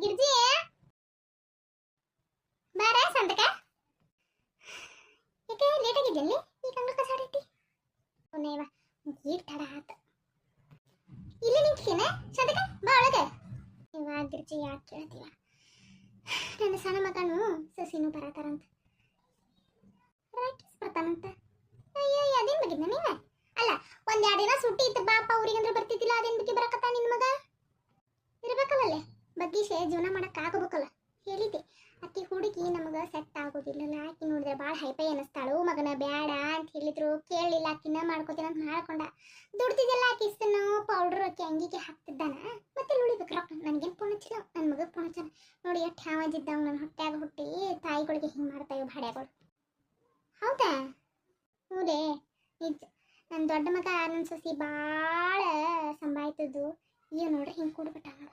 ಗಿರ್ಜಿ ಬಾರ ಸಂತಕ ಯಾಕೆ ಲೇಟ್ ಆಗಿದ್ದಲ್ಲಿ ಈಗ ಅಂಗ್ಳ ಕಸಾಡೈತಿ ಒನ್ನೇವ ಗೀಟ್ ತಡ ಆತ ಇಲ್ಲಿ ನಿಂತ್ಕೇನ ಸಂತಕ ಬಾ ಒಳಗೆ ಇವಾಗ ಗಿರ್ಜಿ ಯಾಕೆ ಕೇಳ್ತೀವ ನನ್ನ ಸಣ್ಣ ಮಗನು ಸಸಿನೂ ಬರತಾರಂತ ರಾಕೇಶ್ ಬರ್ತಾನಂತ ಅಯ್ಯೋ ಅದೇನ್ ಬಗ್ಗಿದ್ನ ನೀವ ಅಲ್ಲ ಒಂದೆರಡು ದಿನ ಸುಟ್ಟಿ ಇತ್ತು ಬಾಪ ಊರಿಗಂದ್ರೆ ಬರ್ತಿದ್ದಿಲ್ಲ ಅದೇನ್ ಬಗ್ಗೆ ಬರಕತ್ತ ನಿನ್ ಮಗ ಇರ್ಬೇಕಲ್ಲೇ ಬಗ್ಗಿಸೆ ಜೀವನ ಮಾಡಕ್ ಆಗಬೇಕಲ್ಲ ಹೇಳಿದ್ದೆ ಅಕ್ಕಿ ಹುಡುಗಿ ನಮಗ ಸೆಟ್ ಆಗೋದಿಲ್ಲಲ್ಲ ಆಕಿ ನೋಡಿದ್ರೆ ಭಾಳ ಹೈಪೈ ಅನ್ನಿಸ್ತಾಳು ಮಗನ ಬ್ಯಾಡ ಅಂತ ಹೇಳಿದ್ರು ಕೇಳಲಿಲ್ಲ ಆಕಿನ ಮಾಡ್ಕೋತೀನಿ ಅಂತ ಮಾಡ್ಕೊಂಡ ದುಡ್ತಿದ್ದೆಲ್ಲ ಆಕಿ ಇಷ್ಟನ್ನು ಪೌಡ್ರ್ ಆಕಿ ಅಂಗಿಗೆ ಹಾಕ್ತಿದ್ದಾನ ಮತ್ತೆ ಉಳಿಬೇಕು ರೊಕ್ಕ ನನಗೇನು ಫೋನ್ ಹಚ್ಚಿಲ್ಲ ನನ್ನ ಮಗ ಫೋನ್ ಹಚ್ಚಾನ ನೋಡಿ ಎಷ್ಟು ಹಾವಾಗಿದ್ದಾವ ನನ್ನ ಹೊಟ್ಟ್ಯಾಗ ಹುಟ್ಟಿ ತಾಯಿಗಳಿಗೆ ಹಿಂಗೆ ಮಾಡ್ತಾವೆ ಭಾಡ್ಯಾಗಳು ಹೌದಾ ಹೌದೇ ನಿಜ ನನ್ನ ದೊಡ್ಡ ಮಗ ನನ್ನ ಸೊಸಿ ಭಾಳ ಸಂಭಾಯ್ತದ್ದು ಈಗ ನೋಡ್ರಿ ಹಿಂಗೆ ಕೂಡ್ಬಿಟ್ಟಾವ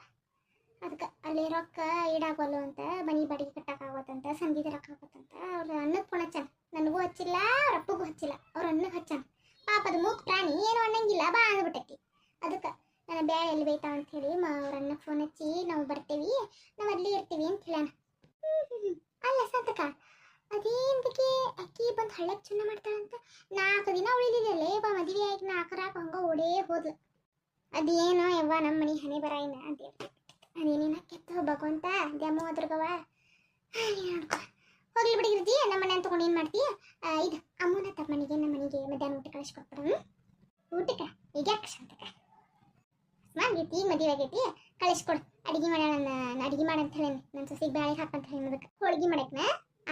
ಅದಕ್ಕೆ ಅಲ್ಲಿ ರೊಕ್ಕ ಈಡಾಗೋಲ್ಲ ಅಂತ ಮನಿ ಬಾಡಿಗೆ ಕಟ್ಟಕ್ಕಾಗತ್ತಂತ ಸಂಗೀತ ರೊಕ್ಕ ಆಗತ್ತಂತ ಅವ್ರ ಅನ್ನಕ್ಕೆ ಫೋನ್ ಹಚ್ಚಾನ ನನಗೂ ಹಚ್ಚಿಲ್ಲ ಅವ್ರ ಅಪ್ಪಗೂ ಹಚ್ಚಿಲ್ಲ ಅವ್ರ ಅನ್ನಕ್ಕೆ ಹಚ್ಚಾನ ಪಾಪ ಅದು ಮೂಕ್ ಪ್ರಾಣಿ ಏನು ಅನ್ನಂಗಿಲ್ಲ ಬಾ ಅಂದ್ಬಿಟ್ಟೈತಿ ಅದಕ್ಕೆ ನನ್ನ ಬ್ಯಾಳೆ ಎಲ್ಲಿ ಬೈತಾವ ಅಂತ ಹೇಳಿ ಅವ್ರ ಅನ್ನಕ್ಕೆ ಫೋನ್ ಹಚ್ಚಿ ನಾವು ಬರ್ತೀವಿ ನಾವು ಅಲ್ಲಿ ಇರ್ತೀವಿ ಅಂತ ಹೇಳೋಣ ಅಲ್ಲ ಸಂತಕ ಅದೇಂತಕ್ಕೆ ಅಕ್ಕಿ ಬಂದು ಹಳ್ಳಕ್ಕೆ ಚುನ್ನ ಮಾಡ್ತಾಳಂತ 4 ದಿನ ಉಳಿದಿದ್ದಲ್ಲೇ ಬಾ ಮದುವೆ ಆಗಿ 4 ಹಂಗ ಓಡೇ ಹೋದ್ಲು ಅದೇನೋ ಯವ್ವ ನಮ್ಮ ಮನೆ ಹಣೆ ಬರ ಇನ್ನ ಅಂತ ಹೇಳ್ತೀವಿ ಅದೇನೇನ ಕೆತ್ತ ಭಗವಂತ ದ್ಯಾಮೋ ಅದ್ರಗವ ನೋಡ್ಕೊ ಹೋಗ್ಲಿ ಬಿಡಿಗಿರ್ತಿ ನಮ್ಮ ಮನೆ ತಗೊಂಡು ಏನು ಮಾಡ್ತೀಯ ಇದು ಅಮ್ಮನ ತಮ್ಮ ಮನೆಗೆ ನಮ್ಮ ಮನೆಗೆ ಮಧ್ಯಾಹ್ನ ಊಟ ಕಳಿಸ್ಕೊಟ್ಬಿಡ ಊಟಕ್ಕೆ ಈಗ ಯಾಕೆ ಶಾಂತಕ ಆಗೈತಿ ಮದುವೆ ಆಗೈತಿ ಕಳಿಸ್ಕೊಡು ಅಡಿಗೆ ಮಾಡೋಣ ನಾನು ಅಡಿಗೆ ಮಾಡಂತ ಹೇಳಿ ನನ್ನ ಸೊಸಿಗೆ ಬ್ಯಾಳೆ ಹಾಕಂತ ಹೇಳಿ ಅದಕ್ಕೆ ಹೋಳಿಗೆ ಮಾಡಕ್ನ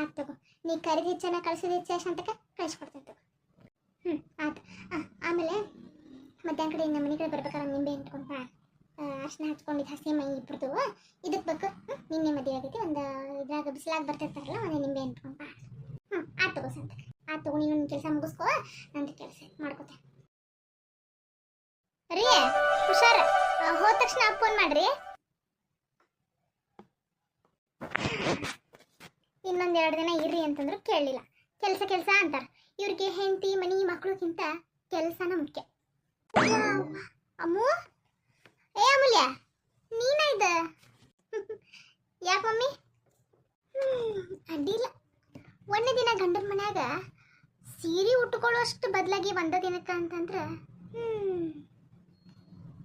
ಆತು ತಗೋ ನೀ ಕರಿದ ಹೆಚ್ಚನ ಕಳ್ಸಿದ ಹೆಚ್ಚ ಶಾಂತಕ ಕಳಿಸ್ಕೊಡ್ತೇನೆ ತಗೋ ಆತು ಆಮೇಲೆ ಮಧ್ಯಾಹ್ನ ಕಡೆ ನಮ್ಮ ಮನೆ ಕಡೆ ಬರ್ಬೇಕಾದ್ರೆ ನಿಂಬೆ ಇಟ್ಕೊಂಡು ಬಾ ಅರ್ಶನ ಹಚ್ಕೊಂಡಿದ್ದು ಹಸಿ ಮೈ ಇಬ್ಬರದು ಇದಕ್ಕೆ ಬೇಕು ನಿನ್ನೆ ಮದುವೆ ಆಗೈತಿ ಒಂದು ಇದ್ರಾಗ ಬಿಸಿಲಾಗ ಬರ್ತಿರ್ತಾರಲ್ಲ ಒಂದು ನಿಂಬೆ ಇಟ್ಕೊಂಡು ಬಾ ಆತು ತಗೋ ಸಂತಕ ಆತು ತಗೋ ನೀನು ನಿನ್ನ ಕೆಲಸ ಮುಗಿಸ್ಕೋ ನಂದು ಕೆಲಸ ಮಾಡ್ಕೋತೆ ರೀ ಹುಷಾರ ಹೋದ ತಕ್ಷಣ ಫೋನ್ ಮಾಡ್ರಿ ಇನ್ನೊಂದೆರಡು ದಿನ ಇರ್ರಿ ಅಂತಂದ್ರು ಕೇಳಲಿಲ್ಲ ಕೆಲಸ ಅಂತಾರೆ ಇವ್ರಿಗೆ ಹೆಂಡತಿ ಮನಿ ಮಕ್ಕಳಿಗಿಂತ ಕೆಲಸನ ಮುಖ್ಯ ಅಮ್ಮು ಏ ಅಮೂಲ್ಯ ನೀನ ಇದ್ದ ಯಾಕೆ ಮಮ್ಮಿ ಅಡ್ಡಿಲ್ಲ ಒಂದೇ ದಿನ ಗಂಡನ ಮನ್ಯಾಗ ಸೀರೆ ಉಟ್ಕೊಳ್ಳೋಷ್ಟು ಬದಲಾಗಿ ಒಂದ ದಿನಕ್ಕೆ ಅಂತಂದ್ರೆ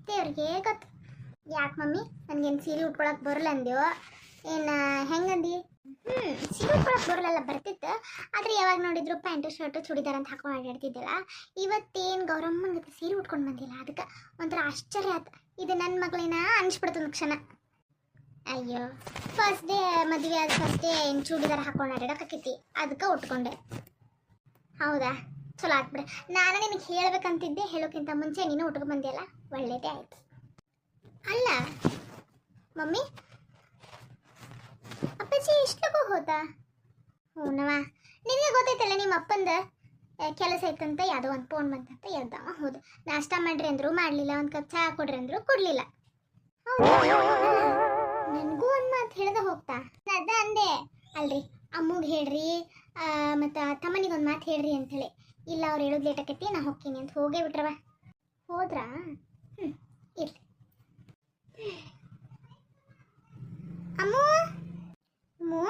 ದೇವ್ರಿಗೆ ಗೊತ್ತು ಯಾಕೆ ಮಮ್ಮಿ ನನಗೇನು ಸೀರೆ ಉಟ್ಕೊಳಕ್ಕೆ ಬರಲ್ಲ ಅಂದ್ಯೋ ಏನು ಹೆಂಗಂದಿ ಸೀರೆ ಉಟ್ಕೊಳಕ್ಕೆ ಬರಲ್ಲ ಬರ್ತಿತ್ತು ಆದರೆ ಯಾವಾಗ ನೋಡಿದ್ರು ಪ್ಯಾಂಟು ಶರ್ಟು ಚೂಡಿದಾರ ಅಂತ ಹಾಕೊಂಡು ಆಟಾಡ್ತಿದ್ದೆಲ್ಲ ಇವತ್ತೇನು ಗೌರಮ್ಮನ ಸೀರೆ ಉಟ್ಕೊಂಡು ಬಂದಿಲ್ಲ ಅದಕ್ಕೆ ಒಂಥರ ಆಶ್ಚರ್ಯ ಆಯ್ತು ಇದು ನನ್ನ ಮಗಳೇನ ಅನಿಸ್ಬಿಡ್ತು ಕ್ಷಣ ಅಯ್ಯೋ ಫಸ್ಟ್ ಡೇ ಮದುವೆ ಆದ ಫಸ್ಟ್ ಡೇ ಏನು ಚೂಡಿದಾರ ಹಾಕೊಂಡು ಆಟಾಡೋಕೈತಿ ಅದಕ್ಕೆ ಉಟ್ಕೊಂಡೆ ಹೌದಾ ಚಲೋ ಆತ್ಬಿಡ ನಾನು ನಿನಗೆ ಹೇಳ್ಬೇಕಂತಿದ್ದೆ ಹೇಳೋಕ್ಕಿಂತ ಮುಂಚೆ ನೀನು ಉಟ್ಕೊಂಡು ಬಂದಿಯಲ್ಲ ಒಳ್ಳೇದೇ ಆಯ್ತು ಅಲ್ಲ ಮಮ್ಮಿ ಅಪ್ಪಾಜಿ ಇಷ್ಟಕ್ಕೂ ಹೋದ ಹ್ಞೂನವ ನಿನಗೆ ಗೊತ್ತೈತಲ್ಲ ನಿಮ್ಮ ಅಪ್ಪಂದ ಕೆಲಸ ಐತಂತ ಯಾವುದೋ ಒಂದು ಫೋನ್ ಬಂತಂತ ಎದ್ದಾವ ಹೌದು ನಾಷ್ಟ ಮಾಡ್ರಿ ಅಂದರು ಮಾಡಲಿಲ್ಲ ಒಂದು ಕಪ್ ಚಹಾ ಕೊಡ್ರಿ ಅಂದರು ಕೊಡಲಿಲ್ಲ ನನಗೂ ಒಂದು ಮಾತು ಹೇಳ್ದೆ ಹೋಗ್ತಾ ಅದ ಅಂದೆ ಅಲ್ರಿ ಅಮ್ಮಗೆ ಹೇಳ್ರಿ ಮತ್ತು ತಮ್ಮನಿಗೆ ಒಂದು ಮಾತು ಹೇಳ್ರಿ ಅಂಥೇಳಿ ಇಲ್ಲ ಅವ್ರು ಹೇಳೋದು ಲೇಟ್ ಆಕೈತಿ ನಾ ಹೋಗ್ತೀನಿ ಅಂತ ಹೋಗೇ ಬಿಟ್ರವ ಹೋದ್ರಾ ಇರ್ಲಿ ಅಮ್ಮು ಅಮ್ಮು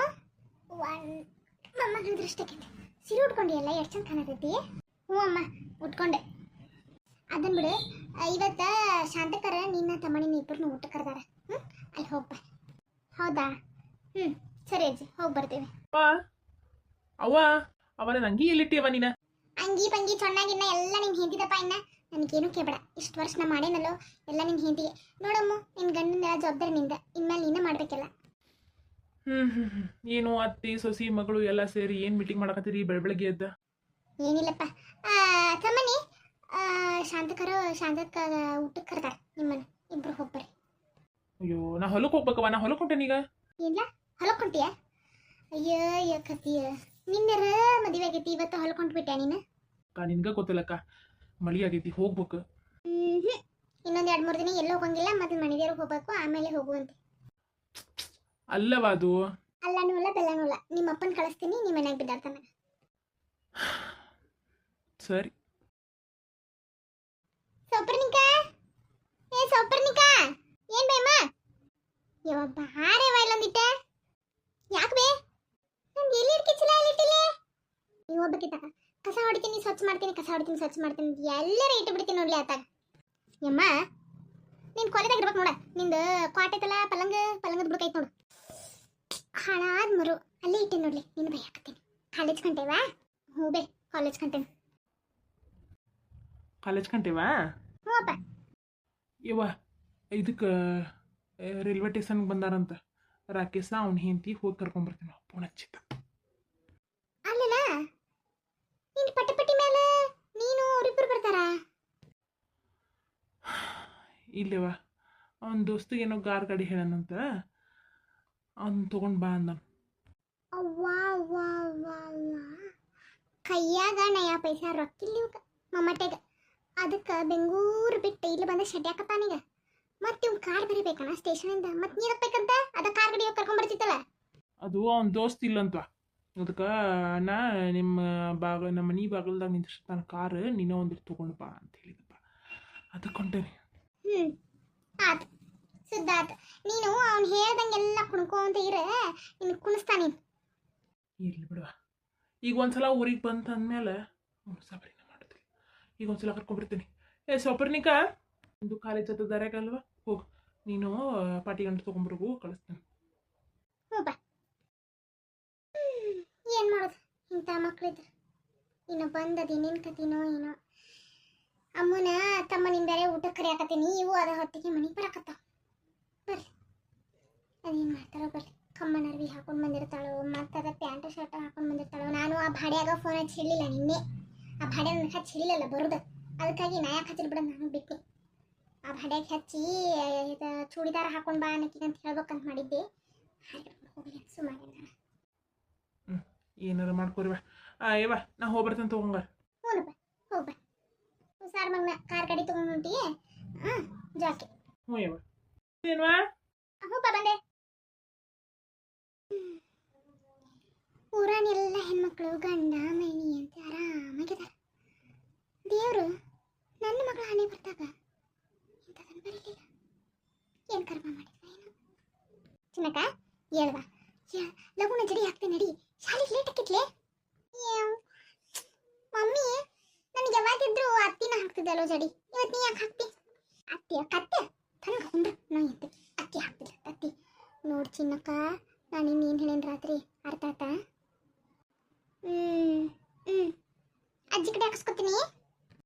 ಅಮ್ಮ ಹೇಳಿದ್ರೆ ಇಷ್ಟಕ್ಕೈತಿ ಸೀರೆ ಉಟ್ಕೊಂಡಿಯಲ್ಲ ಎಷ್ಟು ಚಂದ ಕಾಣತೈತಿ ಹ್ಞೂ ಅಮ್ಮ ಉಟ್ಕೊಂಡೆ ಅದನ್ನ ಬಿಡು ಇವತ್ತ ಶಾಂತಕರ ನಿನ್ನ ತಮ್ಮನಿನ ಇಬ್ಬರನ್ನ ಊಟ ಕರೆದಾರ ಅಲ್ಲಿ ಹೋಗ್ಬಾ ಹೌದಾ ಸರಿ ಅಜ್ಜಿ ಹೋಗಿ ಬರ್ತೀವಿ ಅವ್ವ ಅವನ ಅಂಗಿ ಎಲ್ಲಿಟ್ಟಿಯವ ನೀನ ಅಂಗಿ ಪಂಗಿ ಚೆನ್ನಾಗಿನ್ನ ಎಲ್ಲ ನಿನ್ ಹೆಂತಿದಪ್ಪ ಇನ್ನ ನನಗೇನು ಕೇಬೇಡ ಇಷ್ಟು ವರ್ಷ ನಾ ಮಾಡೇನಲ್ಲೋ ಎಲ್ಲ ನಿನ್ನ ಹೆಂತಿಗೆ ನೋಡಮ್ಮ ನಿನ್ನ ಗಂಡನ ಜವಾಬ್ದಾರಿ ನಿಂದ ಇನ್ಮೇಲೆ ನೀನೇ ಮಾಡ್ಬೇಕಲ್ಲ ಏನು ಅತ್ತಿ ಸೊಸಿ ಮಗಳು ಎಲ್ಲ ಸೇರಿ ಏನು ಮೀಟಿಂಗ್ ಮಾಡಕತ್ತೀರಿ ಬೆಳಗ್ಗೆ ಎದ್ದ ಏನಿಲ್ಲಪ್ಪ ತಮ್ಮನಿ ಶಾಂತಕ್ಕ ಊಟಕ್ಕೆ ಕರ್ದಾರ ನಿಮ್ಮನ್ನ ಇಬ್ರು ಹೋಗ್ಬರ್ರಿ ಅಯ್ಯೋ ನಾ ಹೊಲಕ್ಕೆ ಹೋಗ್ಬೇಕವ ನಾ ಹೊಲಕ್ಕೆ ಹೊಂಟೇನೀಗ ಇಲ್ಲ ಹೊಲಕ್ಕೆ ಹೊಂಟಿಯ ಅಯ್ಯೋ ಯಾಕತ್ತೀಯ ನಿನ್ನೆರ ಮದುವೆ ಆಗೈತಿ ಇವತ್ತು ಹೊಲಕ್ಕೆ ಹೊಂಟ್ಬಿಟ್ಟ ನೀನು ನಿನ್ಗ ಗೊತ್ತಿಲ್ಲಕ್ಕ ಮಳಿ ಆಗೈತಿ ಹೋಗ್ಬೇಕು ಇನ್ನೊಂದು 2-3 ದಿನ ಎಲ್ಲೂ ಹೋಗಂಗಿಲ್ಲ ಮತ್ತೆ ಮನೆದೇವ್ರಿಗೆ ಹೋಗ್ಬೇಕು ಆಮೇಲೆ ಹೋಗುವಂತೆ ಅಲ್ಲವ ಅದು ಅಲ್ಲನೂ ಅಲ್ಲ ಬೆಲ್ಲನೂ ಅಲ್ಲ ನಿಮ್ಮ ಅಪ್ಪನ ಕಳಿಸ್ತೀನಿ ನಿಮ್ಮ ಮನ್ಯಾಗ ಬಿದ್ದಾಡ್ತಾನ ಸರಿ ಸೌಪರ್ಣಿಕಾ ಏನ್ ಬೇಮ್ಮ ಯವ್ವ ಬಾರೆ ಇಲ್ಲೊಂದಿಟ್ಟೆ ಯಾಕೆ ಬೇ ನಂದು ಎಲ್ಲಿ ಕಿಚ್ಚಲ ಎಲ್ಲಿಟ್ಟಿಲ್ಲ ನೀವು ಒಬ್ಬಕ್ಕಿತ್ತ ಕಸ ಹೊಡಿತೀನಿ ಸ್ವಚ್ಛ ಮಾಡ್ತೀನಿ ಕಸ ಹೊಡಿತೀನಿ ಸ್ವಚ್ಛ ಮಾಡ್ತೀನಿ ಎಲ್ಲರ ಇಟ್ಟು ಬಿಡ್ತೀನಿ ನೋಡ್ಲಿ ಆತಾಗ ಯಮ್ಮ ನೀನು ಕಾಲೇಜಾಗ ಇರ್ಬೇಕು ನೋಡ ನಿಂದು ಕ್ವಾಟ್ ಐತಲ್ಲ ಪಲಂಗದ ಬುಡಕೈತೆ ನೋಡು ಹಾಳಾದ ಮರು ಅಲ್ಲೇ ಇಟ್ಟೆ ನೋಡ್ಲಿ ನೀನು ಬೈ ಹಾಕ್ತೀನಿ ಕಾಲೇಜ್ ಕಂಟೇವಾ ಹ್ಞೂ ಬೇ ಕಾಲೇಜ್ ಕಂಟೇನು ಕಾಲೇಜ್ ಕಂಟೇವಾ ಹ್ಞೂ ಅಪ್ಪ ಯವ್ವ ಇದಕ್ಕೆ ರೈಲ್ವೆ ಸ್ಟೇಷನ್ಗೆ ಬಂದಾರಂತ ರಾಕೇಶ ಅವ್ನ ಹೆಂಡತಿ ಹೋಗಿ ಕರ್ಕೊಂಬರ್ತೀನಿ ಫೋನ್ ಹಚ್ಚಿದ್ದ ಅಲ್ಲಲ್ಲ ನಿನ್ನ ಪಟ್ಟಿ ಮೇಲೆ ನೀನು ಅವರಿಬ್ಬರು ಬರ್ತಾರಾ ಇಲ್ಲವ ಅವನ ದೋಸ್ತಿಗೆ ಏನೋ ಗಾಡಿ ಹೇಳನಂತ ಅವ್ನು ತೊಗೊಂಡು ಬಾ ಅಂದ ಅವ್ವಾ ಅವ್ವಾ ಅವ್ವಾ ಅವ್ವಾ ಕೈಯಾಗ ನಯಾ ಪೈಸಾ ರೊಕ್ಕಿಲ್ಲ ಇವ್ಕ ಮಮ್ಮಟ್ಟೆಗ ಅದಕ್ಕೆ ಬೆಂಗಳೂರು ಬಿಟ್ಟು ಇಲ್ಲಿ ಬಂದ ಶಡ್ಯಾಕತ್ತಾನೀಗ ಮತ್ತೆ ಇವ್ ಕಾರ್ ಬರೀಬೇಕಣ್ಣ ಸ್ಟೇಷನಿಂದ ಮತ್ತೆ ನೀರಕ್ ಬೇಕಂತ ಅದ ಕಾರ್ ಗಡಿ ಕರ್ಕೊಂಡ್ಬರ್ತಿತ್ತಲ್ಲ ಅದು ಅವ್ನ ದೋಸ್ತ್ ಇಲ್ಲಂತ ಅದಕ್ಕೆ ನಾ ನಮ್ಮ ಮನೆ ಬಾಗಲ್ದಾಗ ನಿಂತಿರ್ತಾನ ಕಾರ್ ನೀನೋ ಒಂದಿಟ್ಟು ತೊಗೊಂಡು ಬಾ ಅಂತ ಹೇಳಿದಪ್ಪ ಅದಕ್ಕೆ ಹೊಂಟೇನಿ ಆತ ಸುದ್ದ ಆತ ನೀನು ಅವ್ನು ಹೇಳ್ದಂಗೆಲ್ಲ ಕುಣ್ಕೊಂತ ಇರ ನಿನ್ ಕುಣಿಸ್ತಾನಿ ಇರ್ಲಿ ಬಿಡುವ ಈಗ ಒಂದ್ಸಲ ಊರಿಗೆ ಬಂತಂದ್ಮೇಲೆ ಸಬರಿನ ಮಾಡೋದಿಲ್ಲ ಈಗ ಒಂದ್ಸಲ ಕರ್ಕೊಂಡ್ಬಿಡ್ತೀನಿ ಸೊಪರ್ನಿಕಾ ಒಂದು ಕಾಲೇಜ್ ಹತ್ತದ ದಾರ್ಯಾಗಲ್ವಾ ಹೋಗು ನೀನು ಪಾಟಿ ಗಂಟು ತೊಗೊಂಬರ್ಗು ಕಳಿಸ್ತೀನಿ ಹ್ಞೂಪ್ಪ ಏನು ಮಾಡೋದು ಇಂಥ ಮಕ್ಳಿದ್ರು ಇನ್ನು ಬಂದದ ಏನೇನು ಕತಿನೋ ಏನೋ ಅಮ್ಮನ ತಮ್ಮನಿಂದ ಬೇರೆ ಊಟಕ್ಕೆ ಕರಿಯಾಕತ್ತೀನಿ ಇವು ಅದ ಹೊತ್ತಿಗೆ ಮನೆಗೆ ಬರಾಕತ್ತಾವ ಬರ್ರಿ ಅದೇನು ಮಾಡ್ತಾರೋ ಬರ್ರಿ ಕಮ್ಮನ ಅರ್ವಿ ಹಾಕೊಂಡು ಬಂದಿರ್ತಾಳೋ ಮತ್ತು ಅದ ಪ್ಯಾಂಟ್ ಶರ್ಟ್ ಹಾಕೊಂಡು ಬಂದಿರ್ತಾಳೋ ನಾನು ಆ ಭಾಡ್ಯಾಗ ಫೋನ್ ಹಚ್ಚಿ ಹಿಡಿಲಿಲ್ಲ ನಿನ್ನೆ ಆ ಭಾಡ್ಯ ನನಗೆ ಹಚ್ಚಿ ಹಿಡಿಲಿಲ್ಲ ಬರೋದು ಅದಕ್ಕಾಗಿ ನಾ ಯಾಕೆ ಹಚ್ಚಿರ್ ಬಿಡೋದು ನಾನು ಬಿಟ್ಟು ಆ ಭಾಡ್ಯಾಗ ಹಚ್ಚಿ ಇದು ಚೂಡಿದಾರ ಹಾಕೊಂಡು ಬಾ ಅನ್ನಕ್ಕೆ ಅಂತ ಹೇಳ್ಬೇಕಂತ ಮಾಡಿದ್ದೆ ಹೋಗಿ ಸುಮಾರು ನಾನು ಏನಾರು ಮಾಡ್ಕೊರಿವ ಏವ ನಾ ಹೋಗ್ಬರ್ತೇನೆ ತೊಗೊಂಗಾರ ಹ್ಞೂನಪ್ಪ ಹೋಗ್ಬಾ ಹುಷಾರ್ ಮಗನ ಕಾರ್ ಗಾಡಿ ತೊಗೊಂಡು ಹೊಂಟಿ ಹಾಂ ಜಾಕೆ ಹ್ಞೂ ಏವ ಏನ್ವಾ ಹ್ಞೂಪ್ಪ ಬಂದೆ ಊರಾನೆಲ್ಲ ಹೆಣ್ಮಕ್ಳು ಗಂಡ ಮೈನಿ ಅಂತ ಆರಾಮಾಗಿದ್ದಾರೆ ದೇವರು ನನ್ನ ಮಗಳ ಹಣೆ ಬರ್ತಾಗ ಇಂಥದನ್ನು ಬರಲಿಲ್ಲ ಏನು ಕರ್ಮ ಮಾಡಿದ್ವ ಏನು ಚಿನ್ನಕ್ಕ ಹೇಳ್ದ ಲಗುನ ಜಡಿ ಹಾಕ್ತೇನೆ ನಡಿ ಶಾಲೆಗೆ ಲೇಟ್ ಆಕಿತ್ಲೆ ಮಮ್ಮಿ ನನಗೆ ಯಾವಾಗಿದ್ರು ಅತ್ತಿನ ಹಾಕ್ತಿದ್ದಲ್ಲೋ ಜಡಿ ಇವತ್ತು ನೀ ಯಾಕೆ ಹಾಕ್ತಿ ಅತ್ತಿಯ ಕತ್ತೆ ತನಗೆ ಹಾಕೊಂಡ್ರು ನಾ ಎಂತ ಅಕ್ಕಿ ಹಾಕ್ತಿಲ್ಲ ಅತ್ತಿ ನೋಡಿ ಚಿನ್ನಕ್ಕ ನಾನು ಇನ್ನೇನು ಹೇಳೇನು ರಾತ್ರಿ ಅರ್ಥ ಆಯ್ತಾ ಅಜ್ಜಿ ಕಡೆ ಹಾಕಿಸ್ಕೊತೀನಿ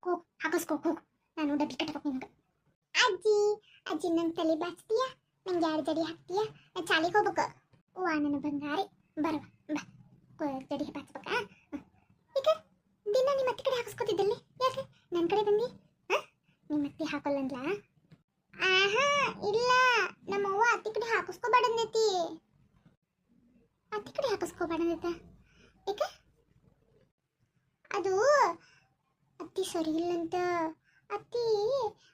ಹೋಗು ಹಾಕಿಸ್ಕೋ ಹೋಗು ನಾನು ಡಬ್ಬಿ ಕಟ್ಬೇಕು ನಿನಗೆ ಅಜ್ಜಿ ಅಜ್ಜಿ ನಂಗೆ ತಲೆ ಬಾಚ್ತೀಯಾ ನಂಗೆ 2 ಜಡಿ ಹಾಕ್ತೀಯಾ ನಾನು ಶಾಲೆಗೆ ಹೋಗ್ಬೇಕು ಓ ನನ್ನ ಬಂಗಾರಿ ಬರವ ಬಾ ಜಡಿ ಬಾಚ್ಬೇಕಾ ಈಗ ದಿನ ನಿಮ್ಮ ಅತ್ತೆ ಕಡೆ ಹಾಕಿಸ್ಕೊತಿದ್ದಲ್ಲಿ ಯಾಕೆ ನನ್ನ ಕಡೆ ಬಂದು ನಿಮ್ಮ ಅತ್ತೆ ಹಾಕೋಲ್ಲಂದ್ಲ ಆಹಾ ಇಲ್ಲ ನಮ್ಮವ್ವ ಅತ್ತಿ ಕಡೆ ಹಾಕಿಸ್ಕೋಬೇಡಂದೈತಿ ಅತ್ತಿ ಕಡೆ ಹಾಕಿಸ್ಕೋಬೇಡಂದೈತ ಏಕೆ ಅದು ಅತ್ತಿ ಸರಿ ಇಲ್ಲಂತ ಅತ್ತಿ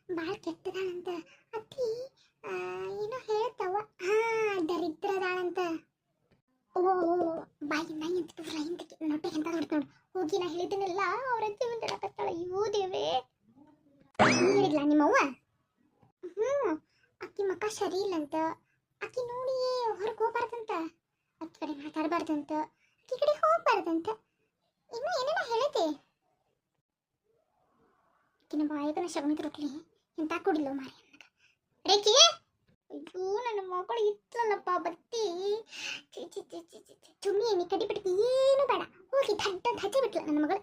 ಭಾಳ ಕೆಟ್ಟದಾಳಂತ ಅತ್ತಿ ಏನೋ ಹೇಳ್ತವ ದರಿದ್ರದಾಳಂತ ಓ ಬಾಯಿ ನಾಯಿ ಅಂತ ಲೈನ್ತಕ್ಕೆ ನೊಟ್ಟೆ ಎಂತ ಹೊಡ್ತು ನೋಡು ಹೋಗಿ ನಾ ಹೇಳಿದ್ದನ್ನೆಲ್ಲ ಅವ್ರ ಅಜ್ಜಿ ಮುಂದೆ ಹೇಳಕತ್ತಾಳ ಅಯ್ಯೋ ದೇವೇ ಹೇಳಿದ್ಲ ನಿಮ್ಮವ್ವ ಅಕ್ಕಿ ಮಕ್ಕ ಸರಿ ಇಲ್ಲಂತ ಅಕ್ಕಿ ನೋಡಿ ಹೊರಗೆ ಹೋಗ್ಬಾರ್ದಂತ ಅಕ್ಕಿ ಕಡೆ ಮಾತಾಡಬಾರ್ದಂತ ಅಕ್ಕಿ ಕಡೆ ಹೋಗ್ಬಾರ್ದಂತ ಇನ್ನು ಏನೇನೋ ಹೇಳೈತೆ ಅಕ್ಕಿನ ಬಾಯಿಗನ ಶಗಣಿತ ರೊಟ್ಲಿ ಎಂತ ಕೊಡಿಲ್ಲ ಮಾರಿ ಅನ್ನಕ ರೇಖಿ ಅಯ್ಯೋ ನನ್ನ ಮಗಳು ಇತ್ತಲ್ಲಪ್ಪ ಬತ್ತಿ ಚುಮ್ಮಿ ನೀ ಕಡಿ ಬಿಡ್ತಿ ಏನು ಬೇಡ ಹೋಗಿ ದಡ್ಡ ಅಂತ ಹಚ್ಚಿ ಬಿಟ್ಲ ನನ್ನ ಮಗಳು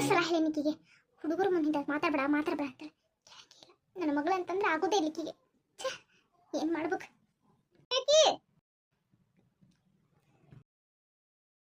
ಸಲ ಹೇಳನಿಕ್ಕಿಗೆ ಹುಡುಗರು ಮುಂದೆ ಮಾತಾಡ್ಬೇಡ ಅಂತ ನನ್ನ ಮಗಳು ಅಂತಂದ್ರೆ ಆಗೋದೇ ಇಲ್ಲಿಕ್ಕಿಗೆ ಏನು ಮಾಡ್ಬೇಕು